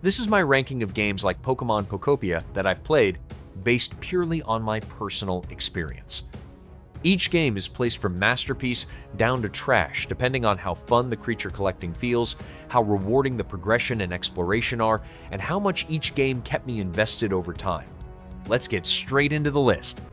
This is my ranking of games like Pokemon Pokopia that I've played, based purely on my personal experience. Each game is placed from masterpiece down to trash, depending on how fun the creature collecting feels, how rewarding the progression and exploration are, and how much each game kept me invested over time. Let's get straight into the list.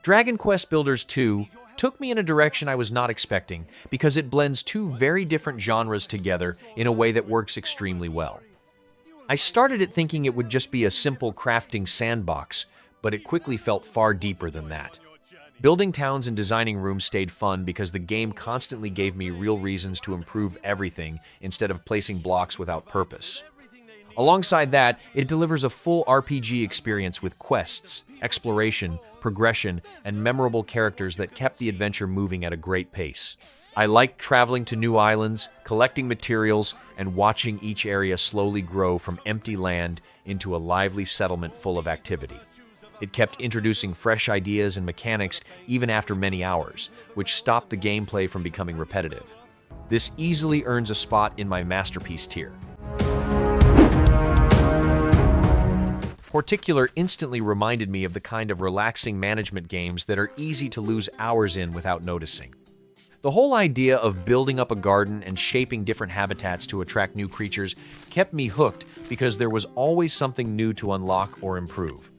Dragon Quest Builders 2 took me in a direction I was not expecting because it blends two very different genres together in a way that works extremely well. I started it thinking it would just be a simple crafting sandbox, but it quickly felt far deeper than that. Building towns and designing rooms stayed fun because the game constantly gave me real reasons to improve everything instead of placing blocks without purpose. Alongside that, it delivers a full RPG experience with quests, exploration, progression, and memorable characters that kept the adventure moving at a great pace. I liked traveling to new islands, collecting materials, and watching each area slowly grow from empty land into a lively settlement full of activity. It kept introducing fresh ideas and mechanics even after many hours, which stopped the gameplay from becoming repetitive. This easily earns a spot in my masterpiece tier. Horticular instantly reminded me of the kind of relaxing management games that are easy to lose hours in without noticing. The whole idea of building up a garden and shaping different habitats to attract new creatures kept me hooked because there was always something new to unlock or improve.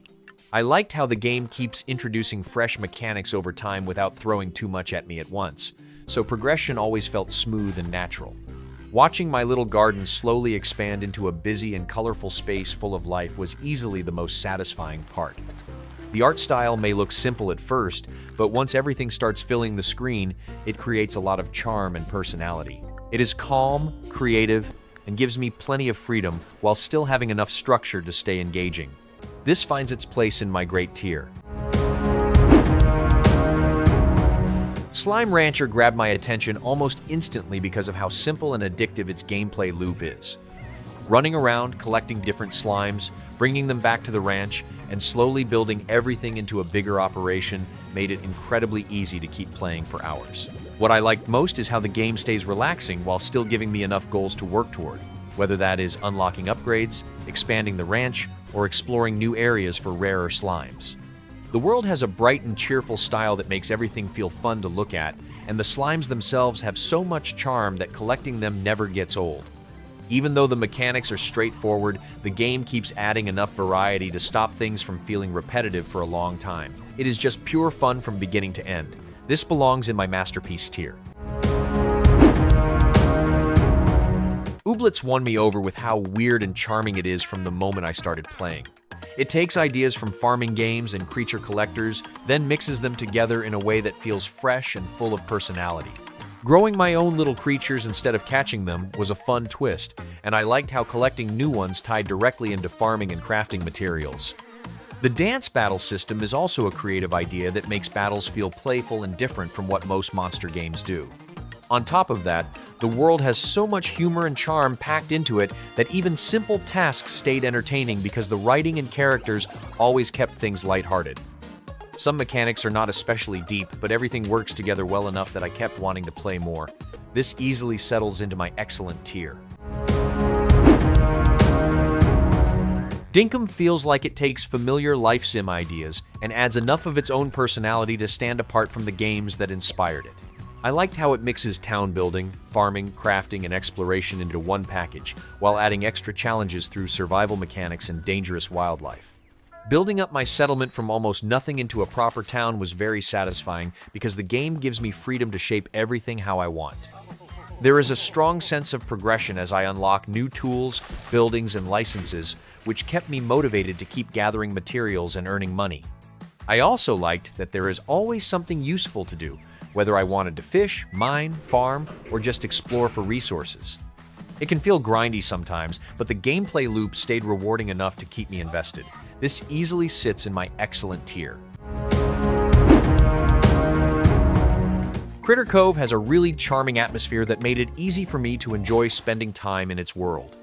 I liked how the game keeps introducing fresh mechanics over time without throwing too much at me at once, so progression always felt smooth and natural. Watching my little garden slowly expand into a busy and colorful space full of life was easily the most satisfying part. The art style may look simple at first, but once everything starts filling the screen, it creates a lot of charm and personality. It is calm, creative, and gives me plenty of freedom while still having enough structure to stay engaging. This finds its place in my great tier. Slime Rancher grabbed my attention almost instantly because of how simple and addictive its gameplay loop is. Running around, collecting different slimes, bringing them back to the ranch, and slowly building everything into a bigger operation made it incredibly easy to keep playing for hours. What I liked most is how the game stays relaxing while still giving me enough goals to work toward, whether that is unlocking upgrades, expanding the ranch, or exploring new areas for rarer slimes. The world has a bright and cheerful style that makes everything feel fun to look at, and the slimes themselves have so much charm that collecting them never gets old. Even though the mechanics are straightforward, the game keeps adding enough variety to stop things from feeling repetitive for a long time. It is just pure fun from beginning to end. This belongs in my masterpiece tier. Ooblets won me over with how weird and charming it is from the moment I started playing. It takes ideas from farming games and creature collectors, then mixes them together in a way that feels fresh and full of personality. Growing my own little creatures instead of catching them was a fun twist, and I liked how collecting new ones tied directly into farming and crafting materials. The dance battle system is also a creative idea that makes battles feel playful and different from what most monster games do. On top of that, the world has so much humor and charm packed into it that even simple tasks stayed entertaining because the writing and characters always kept things lighthearted. Some mechanics are not especially deep, but everything works together well enough that I kept wanting to play more. This easily settles into my excellent tier. Dinkum feels like it takes familiar life sim ideas and adds enough of its own personality to stand apart from the games that inspired it. I liked how it mixes town building, farming, crafting, and exploration into one package, while adding extra challenges through survival mechanics and dangerous wildlife. Building up my settlement from almost nothing into a proper town was very satisfying because the game gives me freedom to shape everything how I want. There is a strong sense of progression as I unlock new tools, buildings, and licenses, which kept me motivated to keep gathering materials and earning money. I also liked that there is always something useful to do, whether I wanted to fish, mine, farm, or just explore for resources. It can feel grindy sometimes, but the gameplay loop stayed rewarding enough to keep me invested. This easily sits in my excellent tier. Critter Cove has a really charming atmosphere that made it easy for me to enjoy spending time in its world.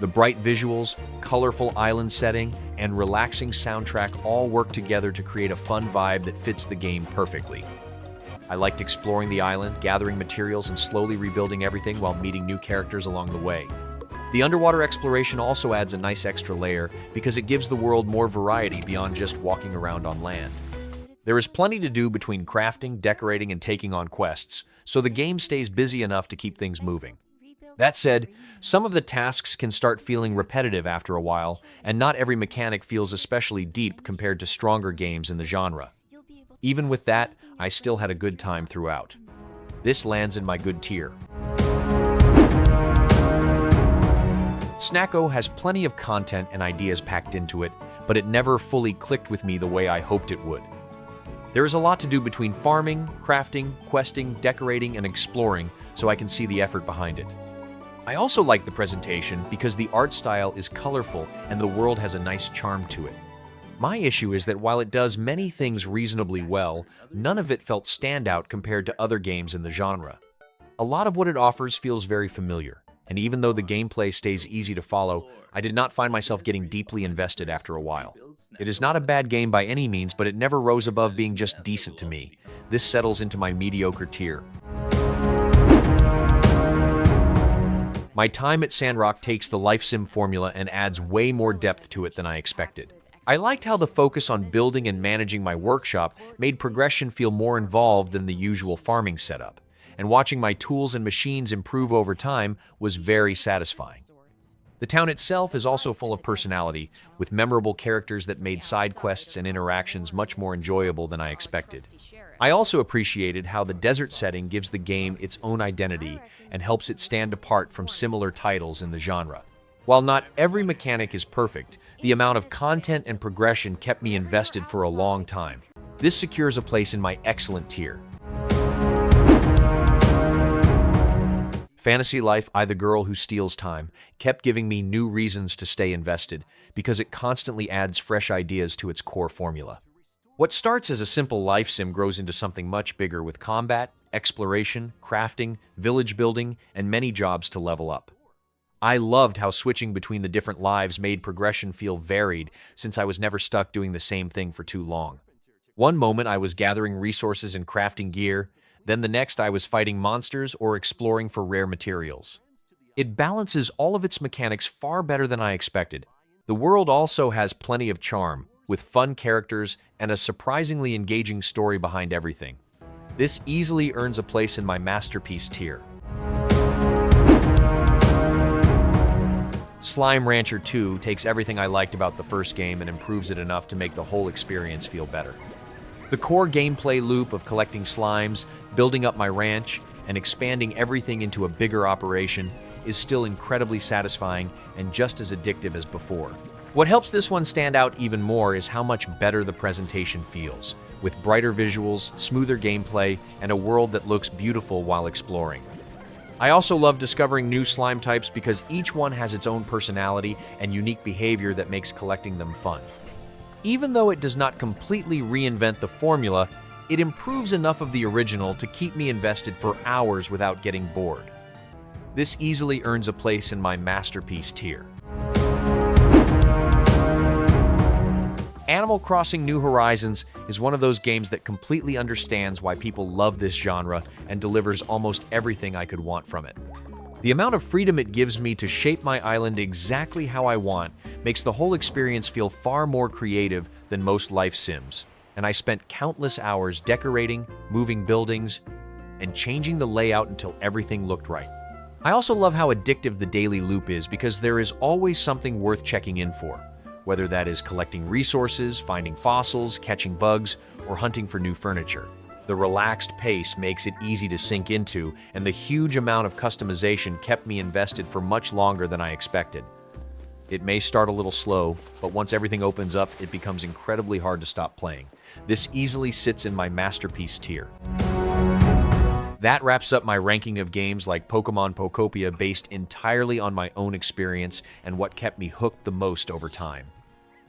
The bright visuals, colorful island setting, and relaxing soundtrack all work together to create a fun vibe that fits the game perfectly. I liked exploring the island, gathering materials, and slowly rebuilding everything while meeting new characters along the way. The underwater exploration also adds a nice extra layer because it gives the world more variety beyond just walking around on land. There is plenty to do between crafting, decorating, and taking on quests, so the game stays busy enough to keep things moving. That said, some of the tasks can start feeling repetitive after a while, and not every mechanic feels especially deep compared to stronger games in the genre. Even with that, I still had a good time throughout. This lands in my good tier. Snacko has plenty of content and ideas packed into it, but it never fully clicked with me the way I hoped it would. There is a lot to do between farming, crafting, questing, decorating, and exploring, so I can see the effort behind it. I also like the presentation because the art style is colorful and the world has a nice charm to it. My issue is that while it does many things reasonably well, none of it felt standout compared to other games in the genre. A lot of what it offers feels very familiar, and even though the gameplay stays easy to follow, I did not find myself getting deeply invested after a while. It is not a bad game by any means, but it never rose above being just decent to me. This settles into my mediocre tier. My time at Sandrock takes the life sim formula and adds way more depth to it than I expected. I liked how the focus on building and managing my workshop made progression feel more involved than the usual farming setup, and watching my tools and machines improve over time was very satisfying. The town itself is also full of personality, with memorable characters that made side quests and interactions much more enjoyable than I expected. I also appreciated how the desert setting gives the game its own identity and helps it stand apart from similar titles in the genre. While not every mechanic is perfect, the amount of content and progression kept me invested for a long time. This secures a place in my excellent tier. Fantasy Life, I the Girl Who Steals Time, kept giving me new reasons to stay invested because it constantly adds fresh ideas to its core formula. What starts as a simple life sim grows into something much bigger with combat, exploration, crafting, village building, and many jobs to level up. I loved how switching between the different lives made progression feel varied since I was never stuck doing the same thing for too long. One moment I was gathering resources and crafting gear, then the next I was fighting monsters or exploring for rare materials. It balances all of its mechanics far better than I expected. The world also has plenty of charm, with fun characters and a surprisingly engaging story behind everything. This easily earns a place in my masterpiece tier. Slime Rancher 2 takes everything I liked about the first game and improves it enough to make the whole experience feel better. The core gameplay loop of collecting slimes, building up my ranch, and expanding everything into a bigger operation is still incredibly satisfying and just as addictive as before. What helps this one stand out even more is how much better the presentation feels, with brighter visuals, smoother gameplay, and a world that looks beautiful while exploring. I also love discovering new slime types because each one has its own personality and unique behavior that makes collecting them fun. Even though it does not completely reinvent the formula, it improves enough of the original to keep me invested for hours without getting bored. This easily earns a place in my masterpiece tier. Animal Crossing New Horizons is one of those games that completely understands why people love this genre and delivers almost everything I could want from it. The amount of freedom it gives me to shape my island exactly how I want makes the whole experience feel far more creative than most life sims, and I spent countless hours decorating, moving buildings, and changing the layout until everything looked right. I also love how addictive the daily loop is because there is always something worth checking in for, whether that is collecting resources, finding fossils, catching bugs, or hunting for new furniture. The relaxed pace makes it easy to sink into, and the huge amount of customization kept me invested for much longer than I expected. It may start a little slow, but once everything opens up, it becomes incredibly hard to stop playing. This easily sits in my masterpiece tier. That wraps up my ranking of games like Pokémon Pokopia based entirely on my own experience and what kept me hooked the most over time.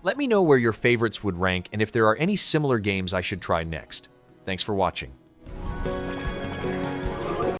Let me know where your favorites would rank and if there are any similar games I should try next. Thanks for watching.